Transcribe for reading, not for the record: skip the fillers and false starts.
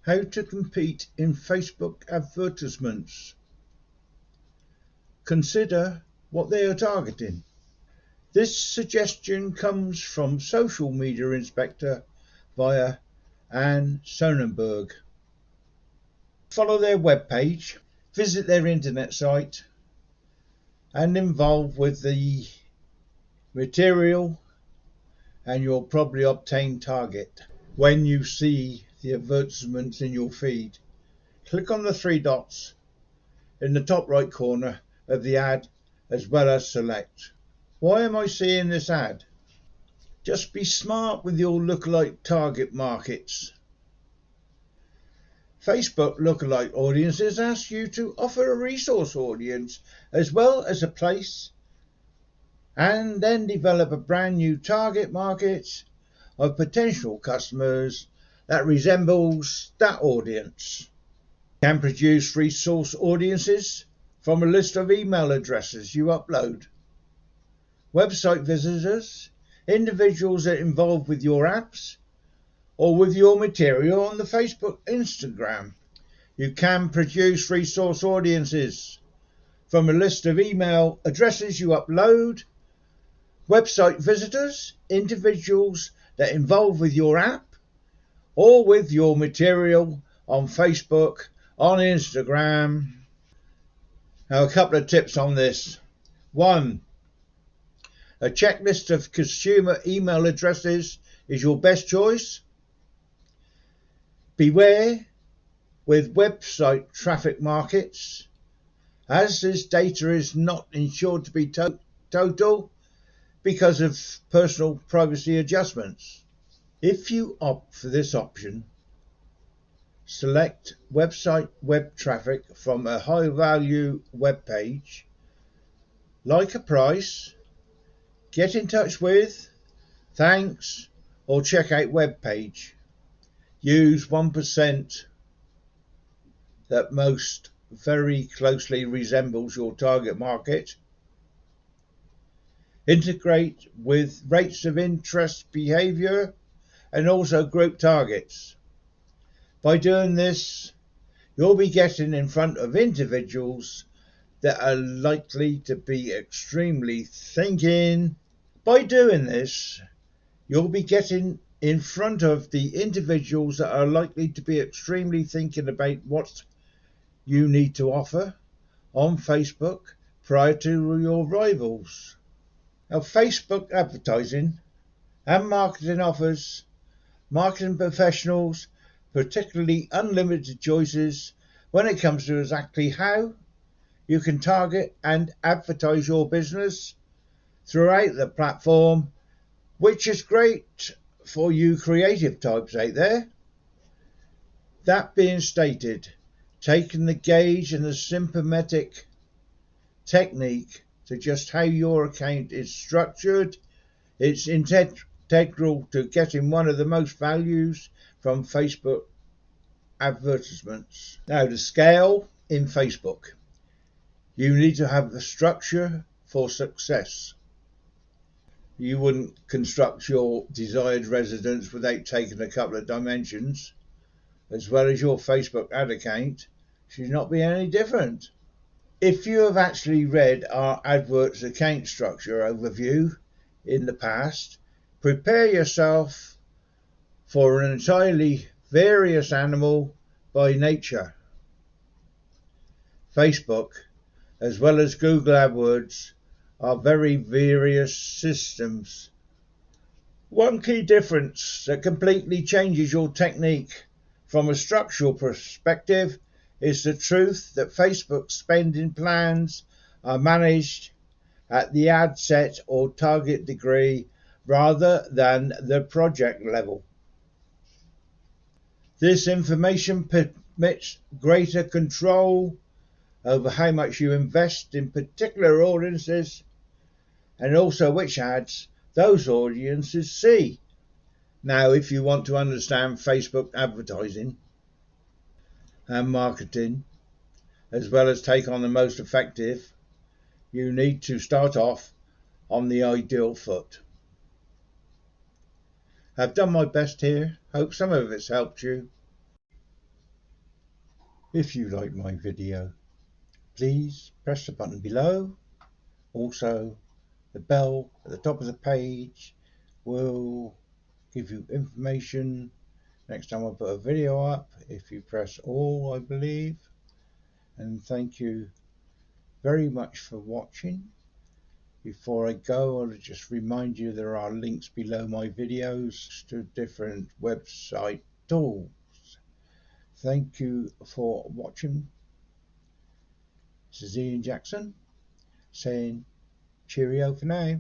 How to compete in Facebook advertisements. Consider what they are targeting. This suggestion comes from social media inspector via Anne Sonnenberg. Follow their webpage, visit their internet site, and involve with the material, and you'll probably obtain target. When you see the advertisements in your feed, click on the three dots in the top right corner of the ad as well as select. Why am I seeing this ad? Just be smart with your lookalike target markets. Facebook lookalike audiences ask you to offer a resource audience as well as a place, and then develop a brand new target market of potential customers that resembles that audience. You can produce resource audiences from a list of email addresses you upload. Website visitors, individuals that are involved with your apps or with your material on the Facebook, Instagram. You can produce resource audiences from a list of email addresses you upload. Website visitors, individuals that are involved with your app or with your material on Facebook, on Instagram. Now, a couple of tips on this. 1. A checklist of consumer email addresses is your best choice. Beware with website traffic markets, as this data is not ensured to be total because of personal privacy adjustments. If you opt for this option, select website web traffic from a high value web page, like a price, get in touch with, thanks, or checkout web page. Use 1% that most very closely resembles your target market. Integrate with rates of interest behavior and also group targets. By doing this, you'll be getting in front of individuals that are likely to be extremely thinking. By doing this, you'll be getting in front of the individuals that are likely to be extremely thinking about what you need to offer on Facebook prior to your rivals. Now, Facebook advertising and marketing offers marketing professionals particularly unlimited choices when it comes to exactly how you can target and advertise your business throughout the platform, which is great for you creative types out there. That being stated, taking the gauge and the symptomatic technique to just how your account is structured, it's integral to getting one of the most values from Facebook advertisements. Now, the scale in Facebook. You need to have the structure for success. You wouldn't construct your desired residence without taking a couple of dimensions, as well as your Facebook ad account should not be any different. If you have actually read our AdWords account structure overview in the past, prepare yourself for an entirely various animal by nature. Facebook, as well as Google AdWords, are very various systems. One key difference that completely changes your technique from a structural perspective is the truth that Facebook spending plans are managed at the ad set or target degree rather than the project level. This information permits greater control over how much you invest in particular audiences and also which ads those audiences see. Now, if you want to understand Facebook advertising and marketing, as well as take on the most effective, you need to start off on the ideal foot. I've done my best here. Hope some of it's helped you. If you like my video, please press the button below. Also, the bell at the top of the page will give you information next time I put a video up, if you press all, I believe. And thank you very much for watching. Before I go, I'll just remind you there are links below my videos to different website tools. Thank you for watching. This is Ian Jackson saying cheerio for now.